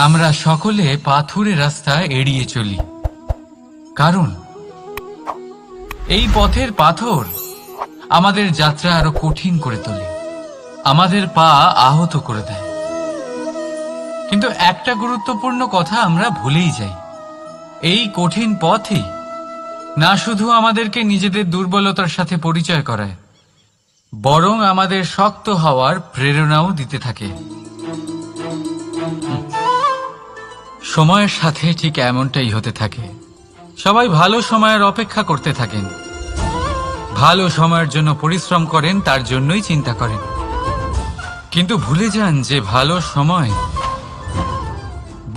আমরা সকলে পাথুরে রাস্তা এড়িয়ে চলি, কারণ এই পথের পাথর আমাদের যাত্রা আরো কঠিন করে তোলে, আমাদের পা আহত করে দেয়। কিন্তু একটা গুরুত্বপূর্ণ কথা আমরা ভুলেই যাই, এই কঠিন পথই না শুধু আমাদেরকে নিজেদের দুর্বলতার সাথে পরিচয় করায়, বরং আমাদের শক্ত হওয়ার প্রেরণাও দিতে থাকে। সময়ের সাথে ঠিক এমনটাই হতে থাকে। সবাই ভালো সময়ের অপেক্ষা করতে থাকেন, ভালো সময়ের জন্য পরিশ্রম করেন, তার জন্যই চিন্তা করেন, কিন্তু ভুলে যান যে ভালো সময়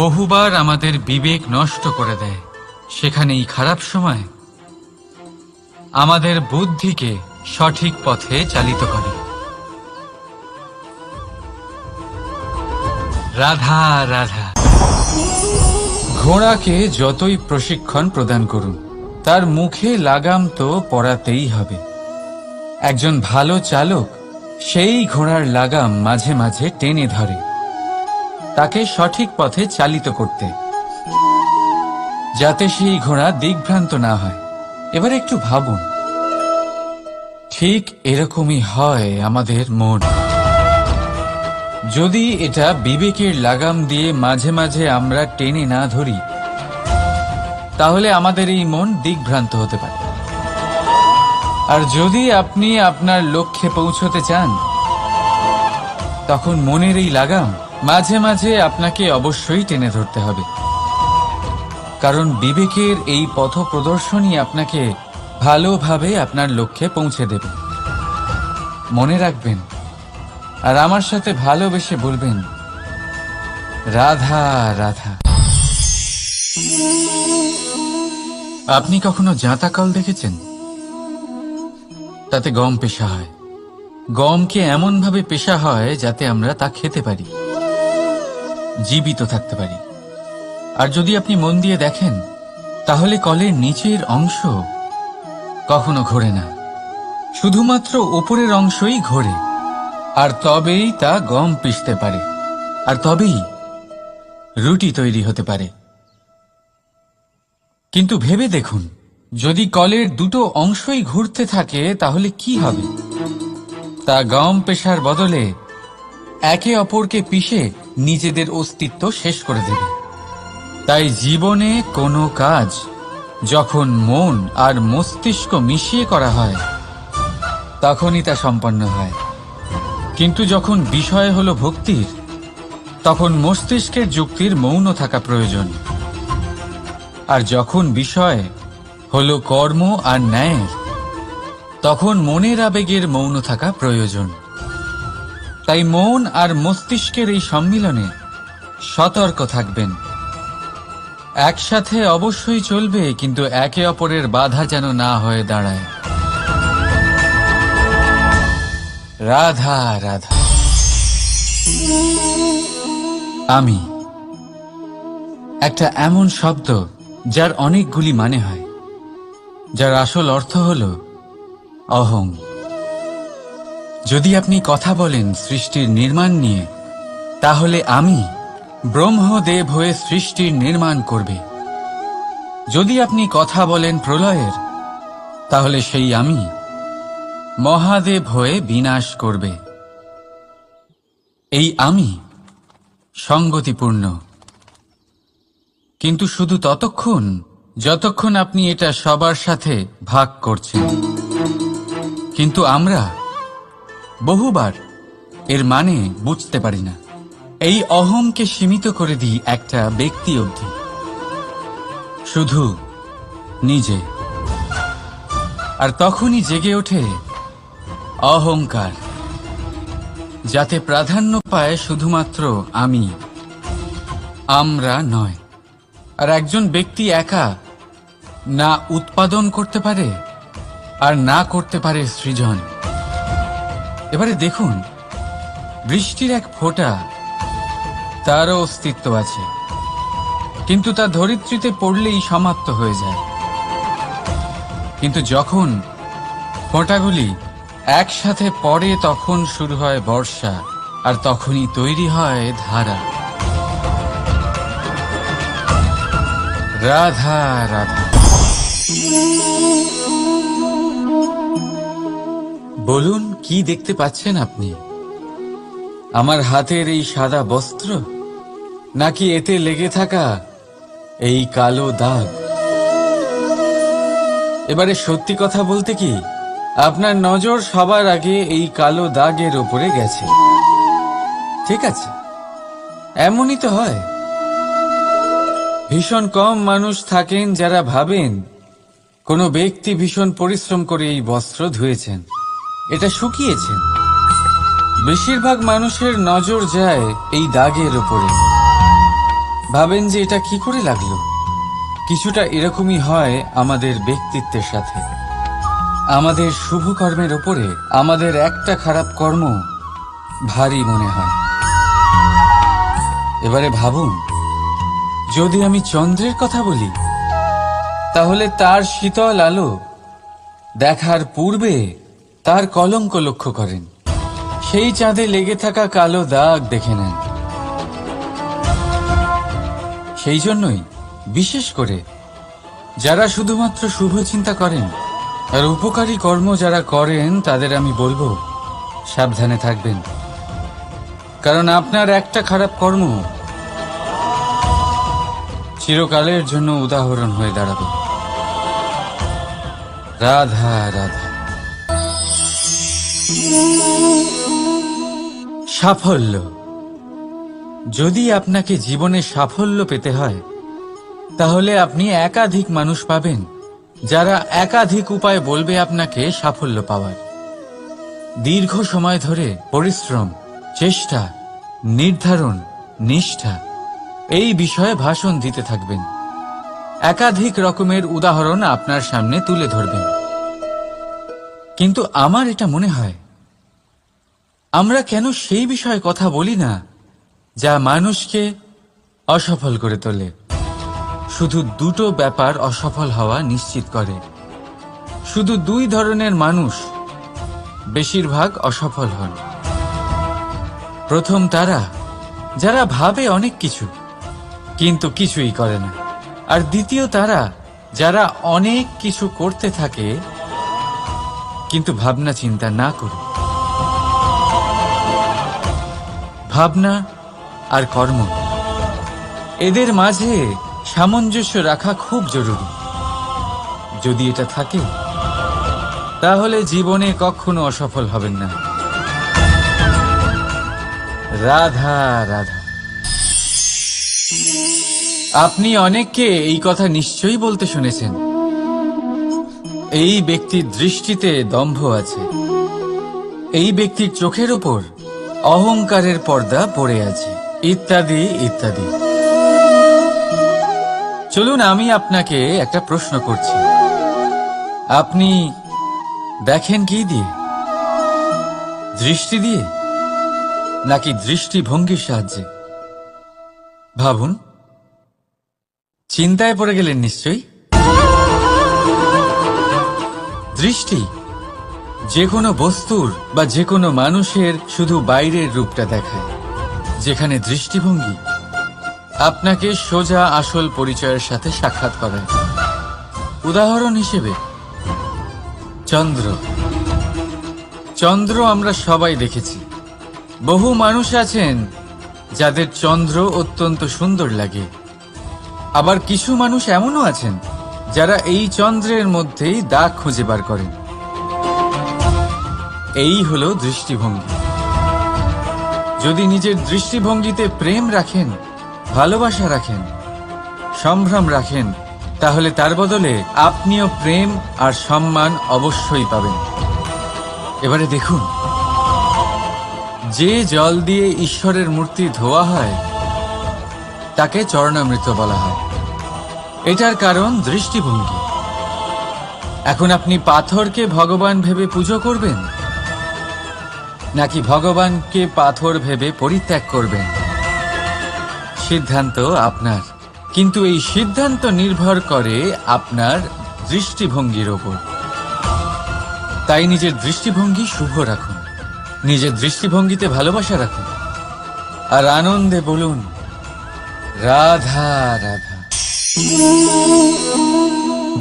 বহুবার আমাদের বিবেক নষ্ট করে দেয়। সেখানেই খারাপ সময় আমাদের বুদ্ধিকে সঠিক পথে চালিত করে। রাধা রাধা। ঘোড়াকে যতই প্রশিক্ষণ প্রদান করুন, তার মুখে লাগাম তো পরাতেই হবে। একজন ভালো চালক সেই ঘোড়ার লাগাম মাঝে মাঝে টেনে ধরে, তাকে সঠিক পথে চালিত করতে, যাতে সেই ঘোড়া দিগ্ভ্রান্ত না হয়। এবার একটু ভাবুন, ঠিক এরকমই হয় আমাদের মন। যদি এটা বিবেকের লাগাম দিয়ে মাঝে মাঝে আমরা টেনে না ধরি, তাহলে আমাদের এই মন দিগ্ভ্রান্ত হতে পারে। আর যদি আপনি আপনার লক্ষ্যে পৌঁছতে চান, তখন মনের এই লাগাম মাঝে মাঝে আপনাকে অবশ্যই টেনে ধরতে হবে, কারণ বিবেকের এই পথ প্রদর্শনই আপনাকে ভালোভাবে আপনার লক্ষ্যে পৌঁছে দেবে। মনে রাখবেন, আর আমার সাথে ভালোবেসে বলবেন, রাধা রাধা। আপনি কখনো জাঁতা কল দেখেছেন? তাতে গম পেষা হয়। গমকে এমন ভাবে পেষা হয় যাতে আমরা তা খেতে পারি, জীবিত থাকতে পারি। আর যদি আপনি মন দিয়ে দেখেন, তাহলে কলের নিচের অংশ কখনো ঘোরে না, শুধুমাত্র উপরের অংশই ঘোরে। আর তবেই তা গম পিষতে পারে, আর তবেই রুটি তৈরি হতে পারে। কিন্তু ভেবে দেখুন, যদি কলের দুটো অংশই ঘুরতে থাকে, তাহলে কি হবে? তা গম পেশার বদলে একে অপরকে পিষে নিজেদের অস্তিত্ব শেষ করে দেবে। তাই জীবনে কোনো কাজ যখন মন আর মস্তিষ্ক মিশিয়ে করা হয়, তখনই তা সম্পন্ন হয়। কিন্তু যখন বিষয় হলো ভক্তির, তখন মস্তিষ্কের যুক্তির মৌন থাকা প্রয়োজন। আর যখন বিষয় হলো কর্ম আর ন্যায়ের, তখন মনের আবেগের মৌন থাকা প্রয়োজন। তাই মন আর মস্তিষ্কের এই সম্মিলনে সতর্ক থাকবেন। একসাথে অবশ্যই চলবে, কিন্তু একে অপরের বাধা যেন না হয়ে দাঁড়ায়। রাধা রাধা। আমি একটা এমন শব্দ যার অনেকগুলি মানে হয়, যার আসল অর্থ হল অহং। যদি আপনি কথা বলেন সৃষ্টির নির্মাণ নিয়ে, তাহলে আমি ব্রহ্মদেব হয়ে সৃষ্টির নির্মাণ করবে। যদি আপনি কথা বলেন প্রলয়ের, তাহলে সেই আমি মহাদেব হয়ে বিনাশ করবে। এই আমি সঙ্গতিপূর্ণ, কিন্তু শুধু ততক্ষণ যতক্ষণ আপনি এটা সবার সাথে ভাগ করছেন। কিন্তু আমরা বহুবার এর মানে বুঝতে পারি না। এই অহংকে সীমিত করে দিই একটা ব্যক্তি অবধি, শুধু নিজে। আর তখনই জেগে ওঠে অহংকার, যাতে প্রাধান্য পায় শুধুমাত্র আমি, আমরা নয়। আর একজন ব্যক্তি একা না উৎপাদন করতে পারে আর না করতে পারে সৃজন। এবারে দেখুন, বৃষ্টির এক ফোঁটা, তারও অস্তিত্ব আছে, কিন্তু তা ধরিত্রীতে পড়লেই সমাপ্ত হয়ে যায়। কিন্তু যখন ফোঁটাগুলি একসাথে পড়ে, তখন শুরু হয় বর্ষা, আর তখনই তৈরি হয় ধারা। রাধা রাধা। বলুন, কি দেখতে পাচ্ছেন আপনি? আমার হাতের এই সাদা বস্ত্র, নাকি এতে লেগে থাকা এই কালো দাগ? এবারে সত্যি কথা বলতে কি, আপনার নজর সবার আগে এই কালো দাগের ওপরে গেছে। ঠিক আছে, এমনই তো হয়। ভীষণ কম মানুষ থাকেন যারা ভাবেন কোনো ব্যক্তি ভীষণ পরিশ্রম করে এই বস্ত্র ধুয়েছেন, এটা শুকিয়েছেন। বেশিরভাগ মানুষের নজর যায় এই দাগের উপরে, ভাবেন যে এটা কি করে লাগলো। কিছুটা এরকমই হয় আমাদের ব্যক্তিত্বের সাথে। আমাদের শুভ কর্মের ওপরে আমাদের একটা খারাপ কর্ম ভারী মনে হয়। এবারে ভাবুন, যদি আমি চন্দ্রের কথা বলি, তাহলে তার শীতল আলো দেখার পূর্বে তার কলঙ্ক লক্ষ্য করেন, সেই চাঁদে লেগে থাকা কালো দাগ দেখে নেন। সেই জন্যই বিশেষ করে যারা শুধুমাত্র শুভ চিন্তা করেন আর উপকারী কর্ম যারা করেন, তাদের আমি বলবো সাবধানে থাকবেন। কারণ আপনার একটা খারাপ কর্ম চিরকালের জন্য উদাহরণ হয়ে দাঁড়াবে। রাধা রাধা। সাফল্য। যদি আপনাকে জীবনে সাফল্য পেতে হয়, তাহলে আপনি একাধিক মানুষ পাবেন যারা একাধিক উপায় বলবে আপনাকে সাফল্য পাওয়ার। দীর্ঘ সময় ধরে পরিশ্রম, চেষ্টা, নির্ধারণ, নিষ্ঠা এই বিষয়ে ভাষণ দিতে থাকবেন। একাধিক রকমের উদাহরণ আপনার সামনে তুলে ধরবেন। কিন্তু আমার এটা মনে হয়, আমরা কেন সেই বিষয়ে কথা বলি না যা মানুষকে অসফল করে তোলে? শুধু দুটো ব্যাপার অসফল হওয়া নিশ্চিত করে। শুধু দুই ধরনের মানুষ বেশিরভাগ অসফল হন। প্রথম তারা যারা ভাবে অনেক কিছু কিন্তু কিছুই করে না। আর দ্বিতীয় তারা যারা অনেক কিছু করতে থাকে কিন্তু ভাবনা চিন্তা না করে। ভাবনা আর কর্ম, এদের মাঝে সামঞ্জস্য রাখা খুব জরুরি। যদি এটা থাকে, তাহলে জীবনে কখনো অসফল হবেন না। রাধা রাধা। আপনি অনেককে এই কথা নিশ্চয়ই বলতে শুনেছেন, এই ব্যক্তির দৃষ্টিতে দম্ভ আছে, এই ব্যক্তির চোখের ওপর অহংকারের পর্দা পড়ে আছে, ইত্যাদি ইত্যাদি। চলুন, আমি আপনাকে একটা প্রশ্ন করছি। আপনি দেখেন কি দিয়ে? দৃষ্টি দিয়ে নাকি দৃষ্টিভঙ্গির সাহায্যে? ভাবুন। চিন্তায় পড়ে গেলেন নিশ্চয়ই। দৃষ্টি যে কোনো বস্তুর বা যে কোনো মানুষের শুধু বাইরের রূপটা দেখায়, যেখানে দৃষ্টিভঙ্গি আপনাকে সোজা আসল পরিচয়ের সাথে সাক্ষাৎ করায়। উদাহরণ হিসেবে চন্দ্র। চন্দ্র আমরা সবাই দেখেছি। বহু মানুষ আছেন যাদের চন্দ্র অত্যন্ত সুন্দর লাগে। আবার কিছু মানুষ এমনও আছেন যারা এই চন্দ্রের মধ্যেই দাগ খুঁজে বার করেন। এই হলো দৃষ্টিভঙ্গি। যদি নিজের দৃষ্টিভঙ্গিতে প্রেম রাখেন, ভালোবাসা রাখেন, সম্ভ্রম রাখেন, তাহলে তার বদলে আপনিও প্রেম আর সম্মান অবশ্যই পাবেন। এবারে দেখুন, যে জল দিয়ে ঈশ্বরের মূর্তি ধোয়া হয় তাকে চরণামৃত বলা হয়। এটার কারণ দৃষ্টিভঙ্গি। এখন আপনি পাথরকে ভগবান ভেবে পুজো করবেন, নাকি ভগবানকে পাথর ভেবে পরিত্যাগ করবেন? সিদ্ধান্ত আপনার। কিন্তু এই সিদ্ধান্ত নির্ভর করে আপনার দৃষ্টিভঙ্গির ওপর। তাই নিজের দৃষ্টিভঙ্গি শুভ রাখুন, নিজের দৃষ্টিভঙ্গিতে ভালোবাসা রাখুন, আর আনন্দে বলুন রাধা রাধা।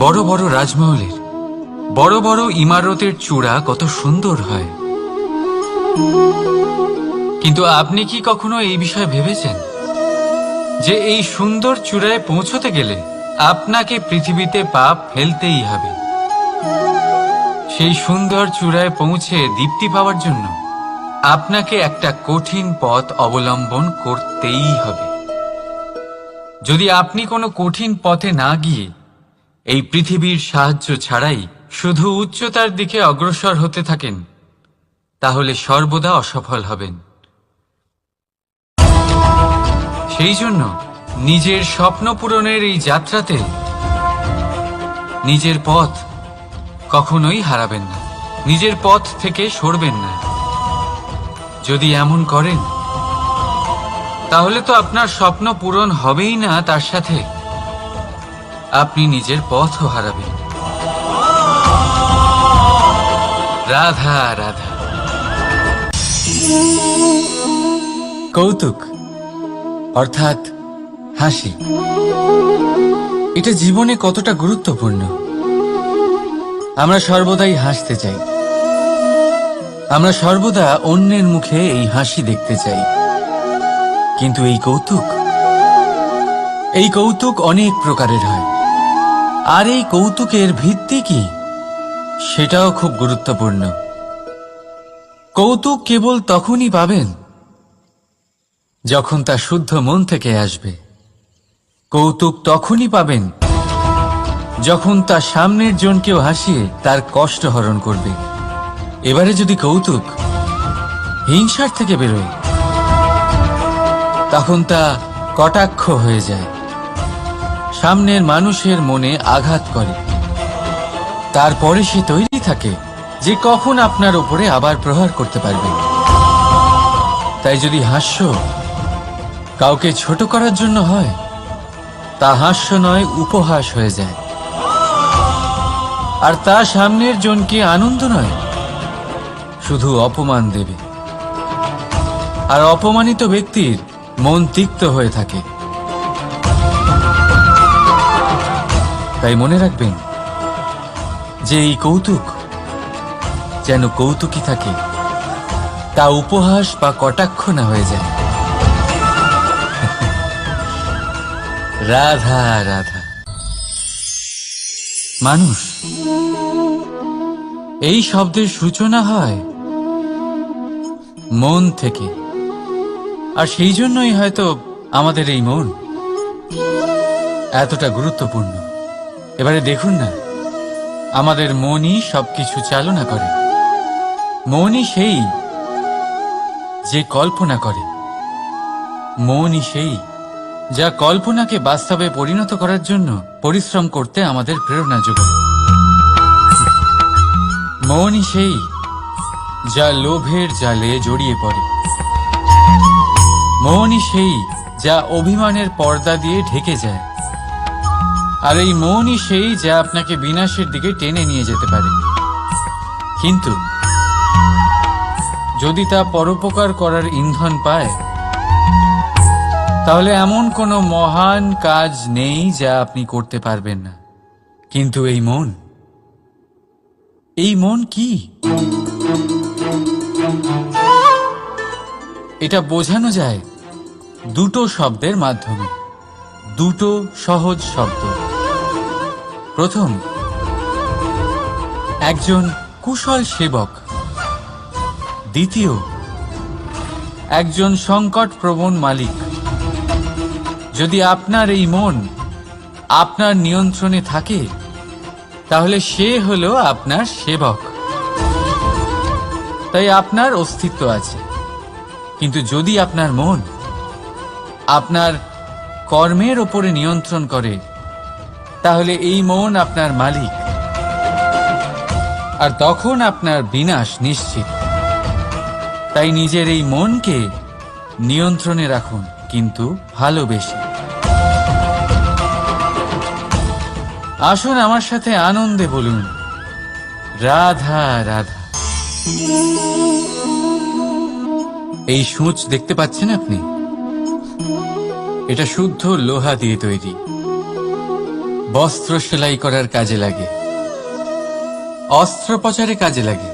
বড় বড় রাজমহলের বড় বড় ইমারতের চূড়া কত সুন্দর হয়, কিন্তু আপনি কি কখনো এই বিষয়ে ভেবেছেন যে এই সুন্দর চূড়ায় পৌঁছতে গেলে আপনাকে পৃথিবীতে পা ফেলতেই হবে? সেই সুন্দর চূড়ায় পৌঁছে দীপ্তি পাওয়ার জন্য আপনাকে একটা কঠিন পথ অবলম্বন করতেই হবে। যদি আপনি কোনো কঠিন পথে না গিয়ে এই পৃথিবীর সাহায্য ছাড়াই শুধু উচ্চতার দিকে অগ্রসর হতে থাকেন, তাহলে সর্বদা অসফল হবেন। সেই জন্য নিজের স্বপ্ন পূরণের এই যাত্রাতে নিজের পথ কখনোই হারাবেন না, নিজের পথ থেকে সরবেন না। যদি এমন করেন তাহলে তো আপনার স্বপ্ন পূরণ হবেই না, তার সাথে আপনি নিজের পথও হারাবেন। রাধা রাধা। কৌতুক অর্থাৎ হাসি, এটা জীবনে কতটা গুরুত্বপূর্ণ। আমরা সর্বদাই হাসতে চাই, আমরা সর্বদা অন্যের মুখে এই হাসি দেখতে চাই। কিন্তু এই কৌতুক অনেক প্রকারের হয়, আর এই কৌতুকের ভিত্তি কি সেটাও খুব গুরুত্বপূর্ণ। কৌতুক কেবল তখনই পাবেন যখন তা শুদ্ধ মন থেকে আসবে। কৌতুক তখনই পাবেন যখন তা সামনের জনকেও হাসিয়ে তার কষ্ট হরণ করবে। এবারে যদি কৌতুক হিংসার থেকে বেরোয়, তখন তা কটাক্ষ হয়ে যায়, সামনের মানুষের মনে আঘাত করে। তারপরে সে তৈরি থাকে যে কখন আপনার উপরে আবার প্রহার করতে পারবে। তাই যদি হাস্য কাউকে ছোট করার জন্য হয়, তা হাস্য নয়, উপহাস হয়ে যায়। আর তা সামনের জনকে আনন্দ নয়, শুধু অপমান দেবে। আর অপমানিত ব্যক্তির মন তিক্ত হয়ে থাকে। তাই মনে রাখবেন যে এই কৌতুক যেন কৌতুকই থাকে, তা উপহাস বা কটাক্ষ না হয়ে যায়। রাধা রাধা। মানুষ এই শব্দের সূচনা হয় মন থেকে, আর সেই জন্যই হয়তো আমাদের এই মন এতটা গুরুত্বপূর্ণ। এবারে দেখুন না, আমাদের মনই সবকিছু চালনা করে। মনই সেই যে কল্পনা করে, মনই সেই যা কল্পনাকে বাস্তবে পরিণত করার জন্য পরিশ্রম করতে আমাদের প্রেরণা যোগায়। মনই সেই যা লোভের জালে জড়িয়ে পড়ে। মনই সেই যা অভিমানের পর্দা দিয়ে ঢেকে যায়। আর এই মনই সেই যা আপনাকে বিনাশের দিকে টেনে নিয়ে যেতে পারে। কিন্তু যদি তা পরোপকার করার ইন্ধন পায়, তাহলে এমন কোনো মহান কাজ নেই যা আপনি করতে পারবেন না। কিন্তু এই মন কি? এটা বোঝানো যায় দুটো শব্দের মাধ্যমে, দুটো সহজ শব্দ। প্রথম, একজন কুশল সেবক। দ্বিতীয়, একজন সংকটপ্রবণ মালিক। যদি আপনার এই মন আপনার নিয়ন্ত্রণে থাকে, তাহলে সে হলো আপনার সেবক। তাই আপনার অস্তিত্ব আছে। কিন্তু যদি আপনার মন আপনার কর্মের ওপরে নিয়ন্ত্রণ করে, তাহলে এই মন আপনার মালিক, আর তখন আপনার বিনাশ নিশ্চিত। তাই নিজের এই মনকে নিয়ন্ত্রণে রাখুন, কিন্তু ভালোবেসে। আসুন আমার সাথে আনন্দে বলুন, রাধা রাধা। এই সূঁচ দেখতে পাচ্ছেন আপনি? এটা শুদ্ধ লোহা দিয়ে তৈরি। বস্ত্র সেলাই করার কাজে লাগে, অস্ত্রোপচারে কাজে লাগে।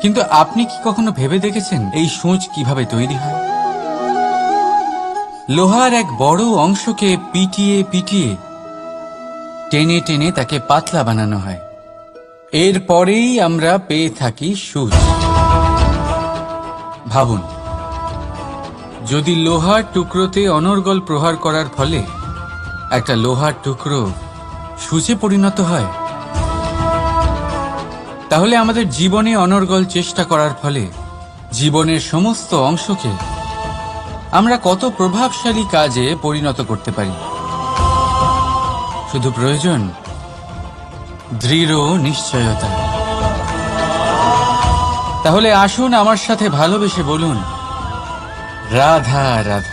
কিন্তু আপনি কি কখনো ভেবে দেখেছেন এই সূঁচ কিভাবে তৈরি হয়? লোহার এক বড় অংশকে পিটিয়ে পিটিয়ে টেনে টেনে তাকে পাতলা বানানো হয়। এরপরেই আমরা পেয়ে থাকি সূঁচ। ভাবুন, যদি লোহার টুকরোতে অনর্গল প্রহার করার ফলে একটা লোহার টুকরো সূঁচে পরিণত হয়, তাহলে আমাদের জীবনে অনর্গল চেষ্টা করার ফলে জীবনের সমস্ত অংশকে আমরা কত প্রভাবশালী কাজে পরিণত করতে পারি। শুধু প্রয়োজন দৃঢ় নিশ্চয়তা। তাহলে আসুন আমার সাথে ভালোবেসে বলুন, রাধা রাধা।